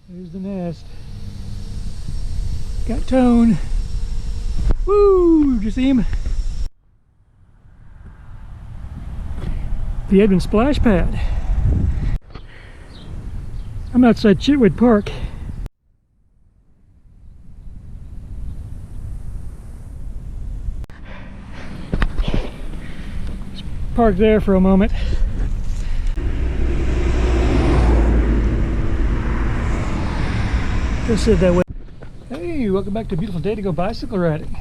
There's the nest. Got tone. Woo! Did you see him? The Edmund splash pad. I'm outside Chitwood Park. Just park there for a moment. Just sit that way. Hey, welcome back to a beautiful day to go bicycle riding.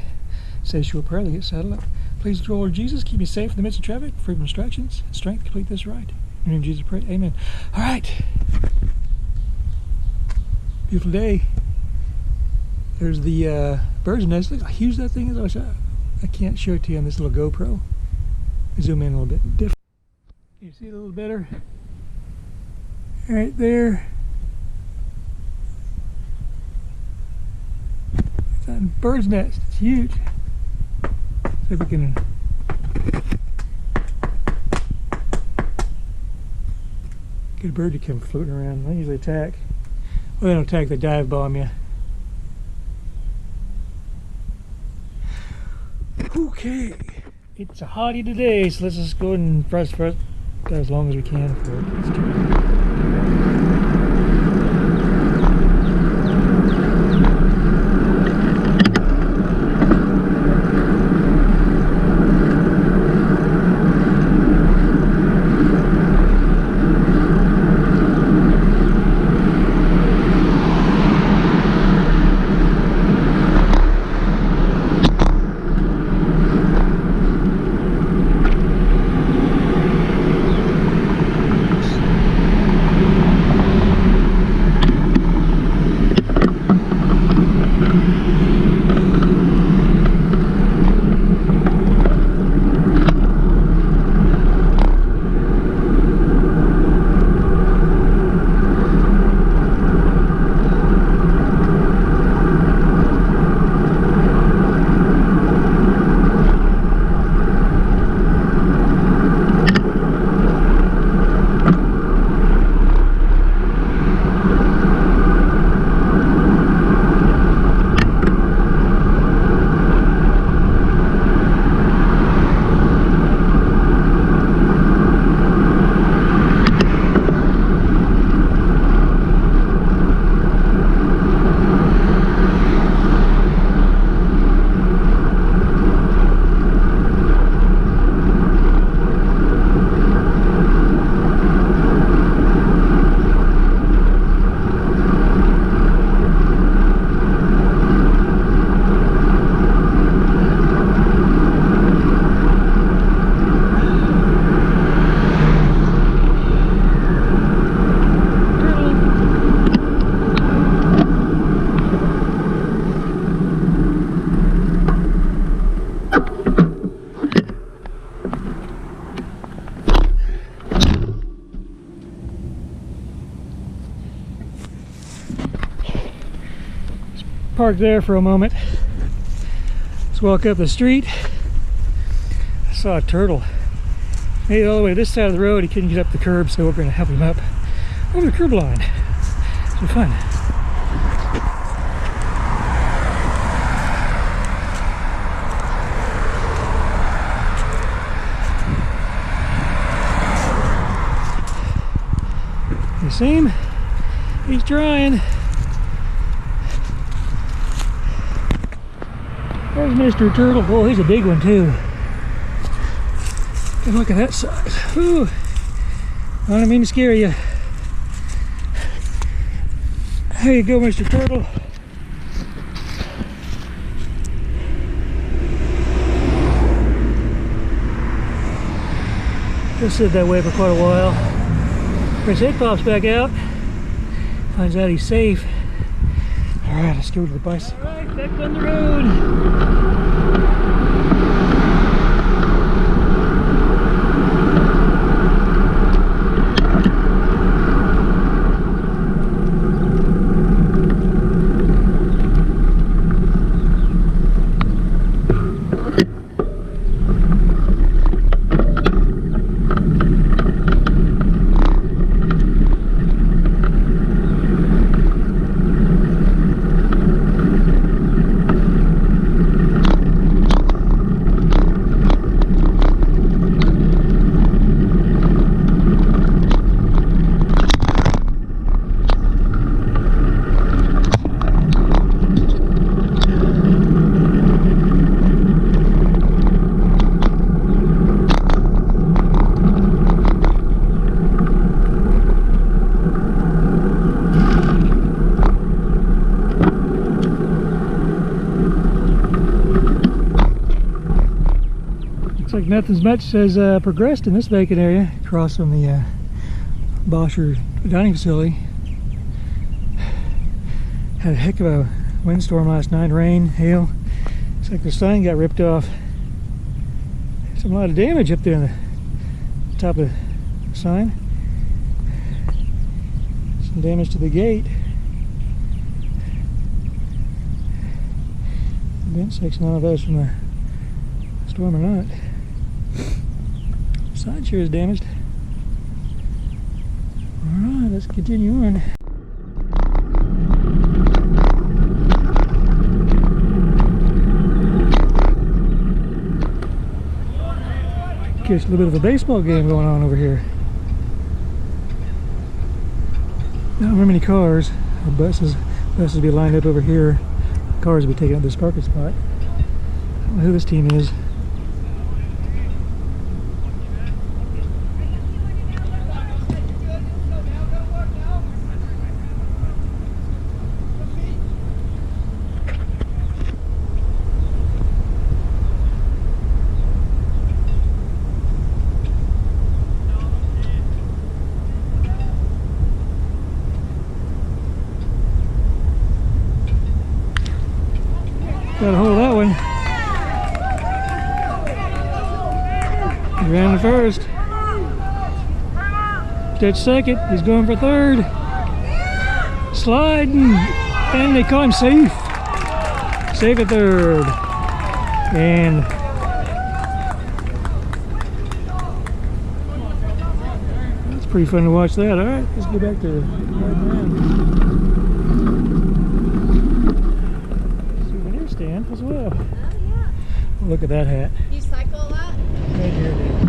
Say a short prayer, get saddled up. Please, the Lord Jesus, keep me safe in the midst of traffic, free from distractions, and strength to complete this ride. In the name of Jesus, I pray. Amen. All right. Beautiful day. There's the bird's nest. Look how huge that thing is. I can't show it to you on this little GoPro. Zoom in a little bit. Different. Can you see it a little better? Right there. It's a bird's nest. It's huge. See if we can get a bird to come floating around. They usually attack. Well, they don't attack, they dive bomb you. Okay, it's a hottie today, so let's just go ahead and press as long as we can for it. Park there for a moment. Let's walk up the street. I saw a turtle. Made it all the way to this side of the road. He couldn't get up the curb, so we're going to help him up over the curb line. So fun. You see him? He's trying. There's Mr. Turtle. Oh, he's a big one too. Good look at that size. Ooh. I don't mean to scare you. There you go, Mr. Turtle. Just sit that way for quite a while. His head pops back out. Finds out he's safe. Alright, let's go to the bicycle. Alright, back on the road. like nothing's much has progressed in this vacant area across from the Boscher dining facility. Had a heck of a windstorm last night, rain, hail. Looks like the sign got ripped off. There's a lot of damage up there on the top of the sign. Some damage to the gate. The vent section, I don't know if that was from the storm or not. The sign sure is damaged. Alright, let's continue on. Catch a little bit of a baseball game going on over here. Not very many cars or buses. Buses be lined up over here. Cars will be taking up this parking spot. I don't know who this team is. Got a hold of that one. He ran to first. Catch second. He's going for third. Sliding. And they call him safe. Safe at third. And that's pretty fun to watch that. Alright, let's get back to riding around. Stand as well. Oh, yeah. Look at that hat. You cycle a lot? Right here, dude.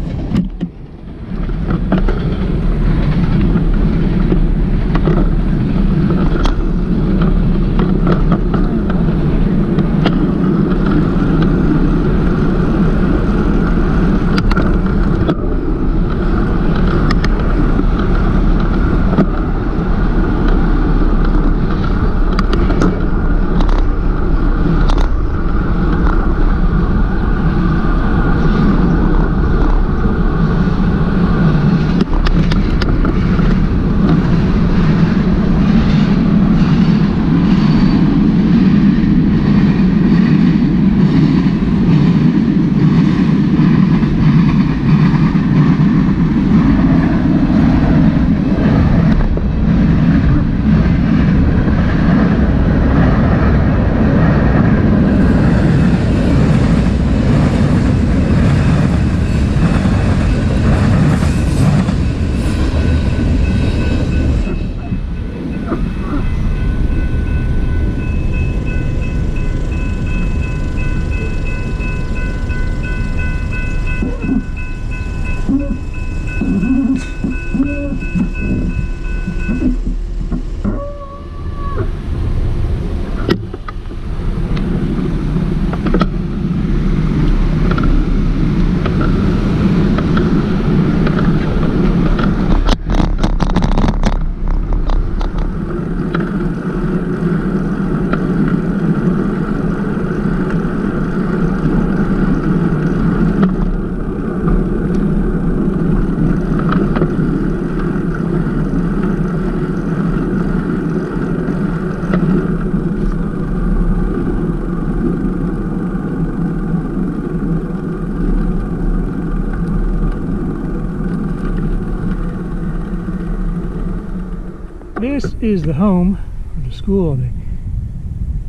This is the home of the school of the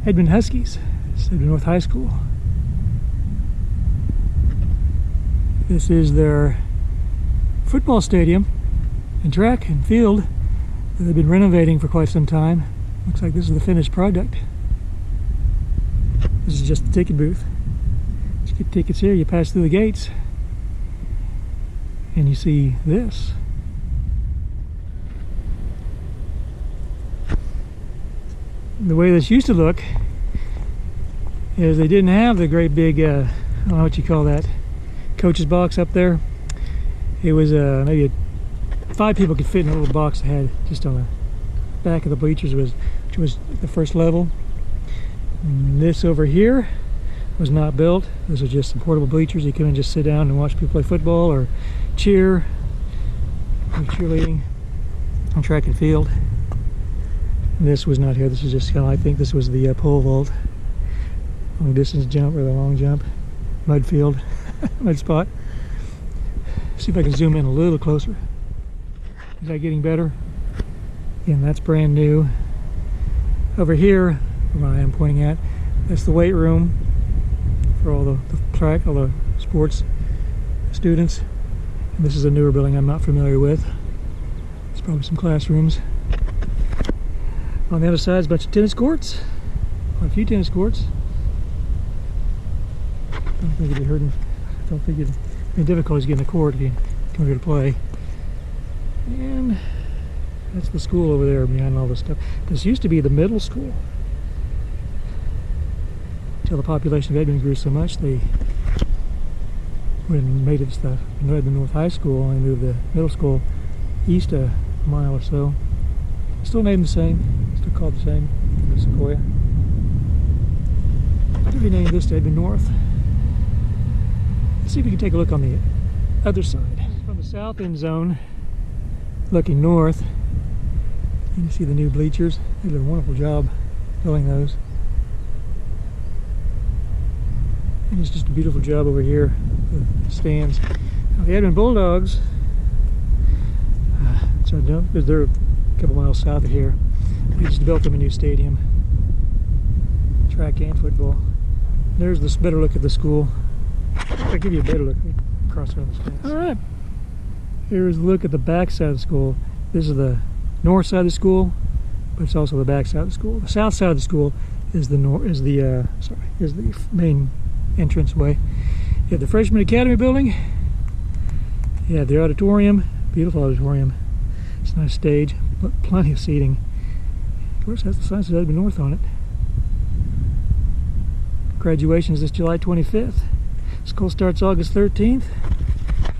Edmond Huskies, Edmond North High School. This is their football stadium and track and field that they've been renovating for quite some time. Looks like this is the finished product. This is just the ticket booth. You get tickets here, you pass through the gates, and you see this. The way this used to look is they didn't have the great big, I don't know what you call that, coach's box up there. It was maybe 5 people could fit in a little box that had just on the back of the bleachers, which was the first level. And this over here, was not built. Those are just some portable bleachers. You come and just sit down and watch people play football or cheer, or cheerleading on track and field. And this was not here. This is just kind of, I think this was the pole vault, long distance jump or the long jump, mud field, mud spot. See if I can zoom in a little closer. Is that getting better? Again, that's brand new. Over here, where I am pointing at, that's the weight room for all the track, all the sports students. And this is a newer building I'm not familiar with. It's probably some classrooms. On the other side is a bunch of tennis courts, or a few tennis courts. I don't think it'd be hurting. I don't think it'd be difficult getting the court if you come here to play. And that's the school over there behind all this stuff. This used to be the middle school. Until the population of Edmond grew so much, they made it the North High School and moved the middle school east a mile or so. Still named the same, still called the same, the Sequoia. They renamed this to Edmond North. Let's see if we can take a look on the other side. From the south end zone, looking north, you can see the new bleachers. They did a wonderful job building those. And it's just a beautiful job over here, the stands. Now the Edmond Bulldogs, they're a couple miles south of here. They just built them a new stadium, track and football. There's this better look at the school. I'll give you a better look across around the fence. All right, here's a look at the back side of the school. This is the north side of the school, but it's also the back side of the school. The south side of the school is the main entranceway. You have the Freshman Academy building. You have the auditorium, beautiful auditorium. It's a nice stage, but plenty of seating. Of course, has the sign that Edmond North on it. Graduation is this July 25th. School starts August 13th.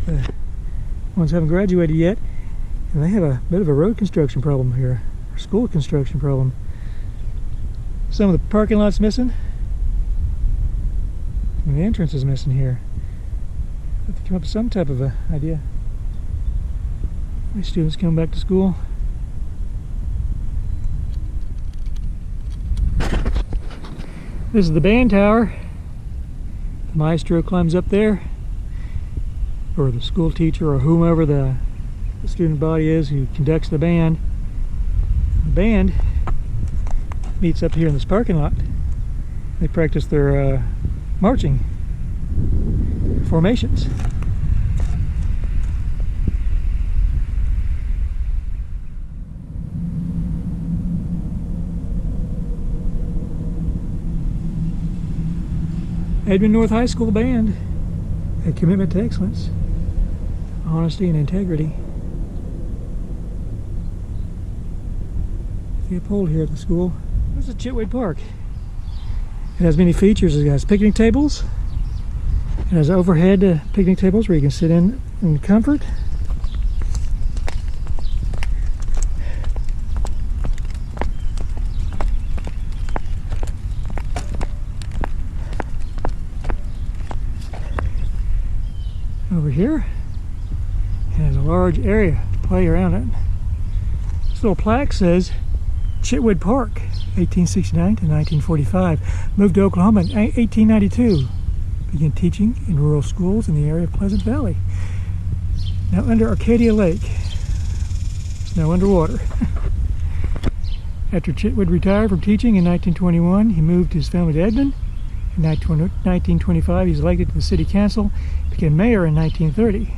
The ones haven't graduated yet, and they have a bit of a road construction problem here, or school construction problem. Some of the parking lot's missing, and the entrance is missing here. Have to come up with some type of a idea. These students come back to school. This is the band tower. The maestro climbs up there, or the school teacher, or whomever the student body is who conducts the band. The band meets up here in this parking lot. They practice their marching formations. Edmond North High School Band, a commitment to excellence, honesty and integrity. See a pole here at the school. This is Chitwood Park. It has many features. It has picnic tables. It has overhead picnic tables where you can sit in comfort. Over here, it has a large area to play around it. This little plaque says Chitwood Park, 1869 to 1945. Moved to Oklahoma in 1892. Began teaching in rural schools in the area of Pleasant Valley. Now under Arcadia Lake. It's now underwater. After Chitwood retired from teaching in 1921, he moved his family to Edmond. In 1925, he was elected to the city council, became mayor in 1930.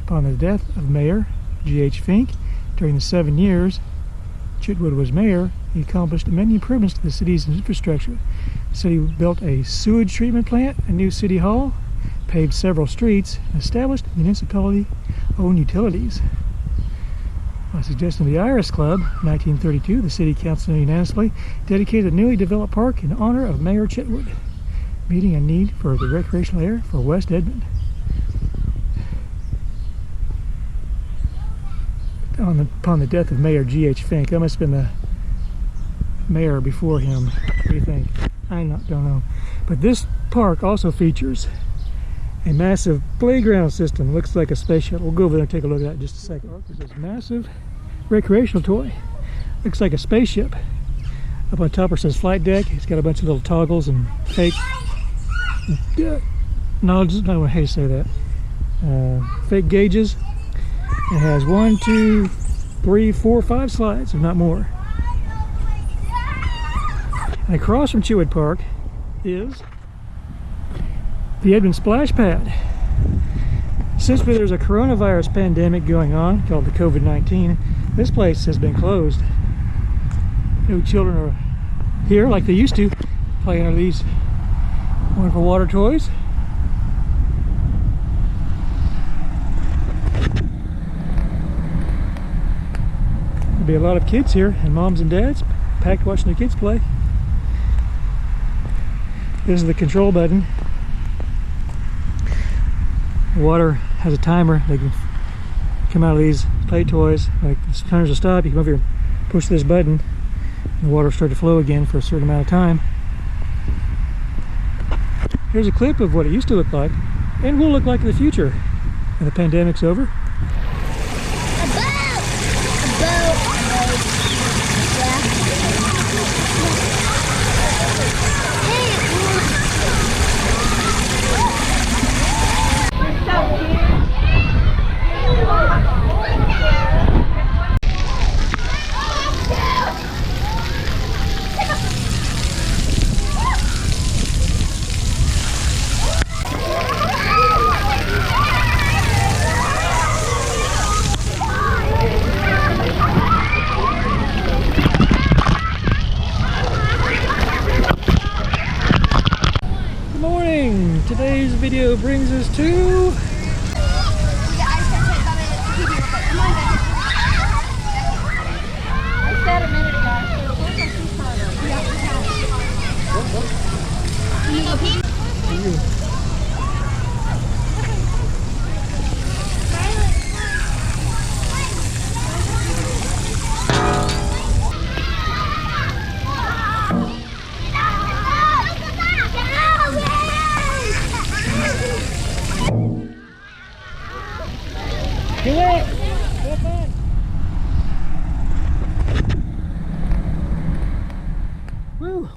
Upon the death of Mayor G.H. Fink, during the 7 years Chitwood was mayor, he accomplished many improvements to the city's infrastructure. The city built a sewage treatment plant, a new city hall, paved several streets, and established municipality-owned utilities. By suggesting the Iris Club, in 1932, the City Council unanimously dedicated a newly developed park in honor of Mayor Chitwood, meeting a need for the recreational area for West Edmond. Upon the death of Mayor G.H. Fink, that must have been mayor before him. What do you think? I don't know. But this park also features a massive playground system. Looks like a space shuttle. We'll go over there and take a look at that in just a second. There's this massive recreational toy. Looks like a spaceship. Up on top it says flight deck. It's got a bunch of little toggles and fake... no, just not how you say that. Fake gauges. It has 1, 2, 3, 4, 5 slides, if not more. And across from Chewett Park is the Edmond Splash Pad. Since there's a coronavirus pandemic going on called the COVID-19, this place has been closed. No children are here like they used to, playing under these wonderful water toys. There'll be a lot of kids here, and moms and dads packed watching their kids play. This is the control button. The water has a timer. They can come out of these play toys. Like the timers will stop. You come over here and push this button, and the water will start to flow again for a certain amount of time. Here's a clip of what it used to look like, and will look like in the future when the pandemic's over. Today's video brings us to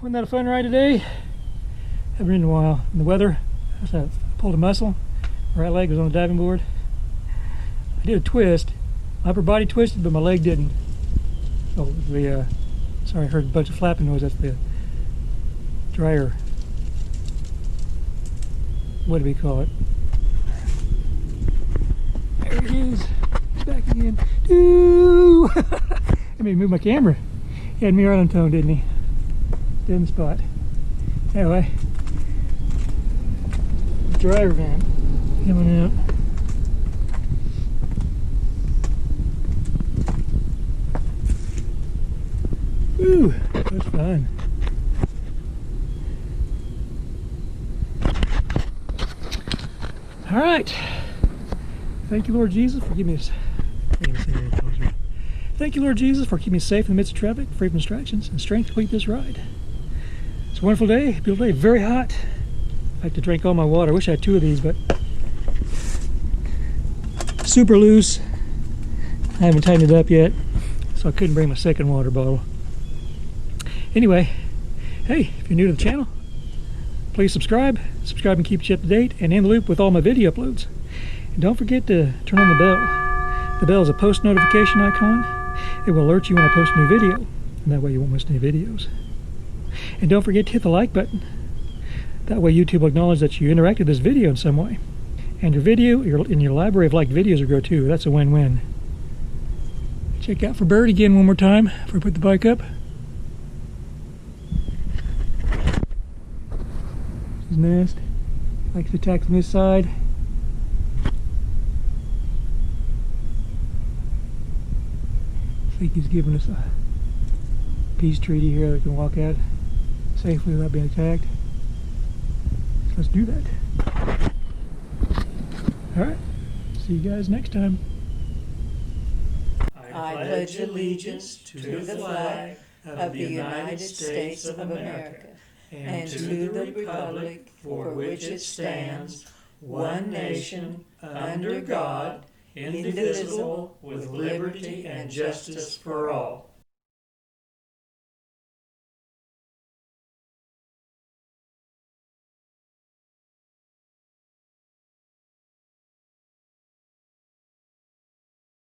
wasn't that a fun ride today? Haven't ridden in a while. And the weather, I pulled a muscle. My right leg was on the diving board. I did a twist. My upper body twisted, but my leg didn't. Oh, sorry, I heard a bunch of flapping noise. That's the dryer. What do we call it? There it is. It's back again. Ooh! He made me move my camera. He had me right on tone, didn't he? In the spot. Anyway, dryer van coming out. Ooh, that's fun. All right. Thank you, Lord Jesus, for giving me this. Thank you, Lord Jesus, for keeping me safe in the midst of traffic, free from distractions, and strength to complete this ride. It's a wonderful day, beautiful day, very hot. I like to drink all my water. I wish I had 2 of these, but super loose. I haven't tightened it up yet, so I couldn't bring my second water bottle. Anyway, hey, if you're new to the channel, please subscribe. Subscribe and keep you up to date and in the loop with all my video uploads. And don't forget to turn on the bell. The bell is a post notification icon. It will alert you when I post a new video, and that way you won't miss any videos. And don't forget to hit the like button. That way YouTube will acknowledge that you interacted with this video in some way. And your video in your library of liked videos will grow too. That's a win-win. Check out for Bird again one more time before I put the bike up. His nest. Likes to attack from this side. I think he's giving us a peace treaty here that we can walk out safely without being attacked. So let's do that. Alright, see you guys next time. I pledge allegiance to the flag of the United States of America, and to the republic for which it stands, one nation, under God, indivisible, with liberty and justice for all.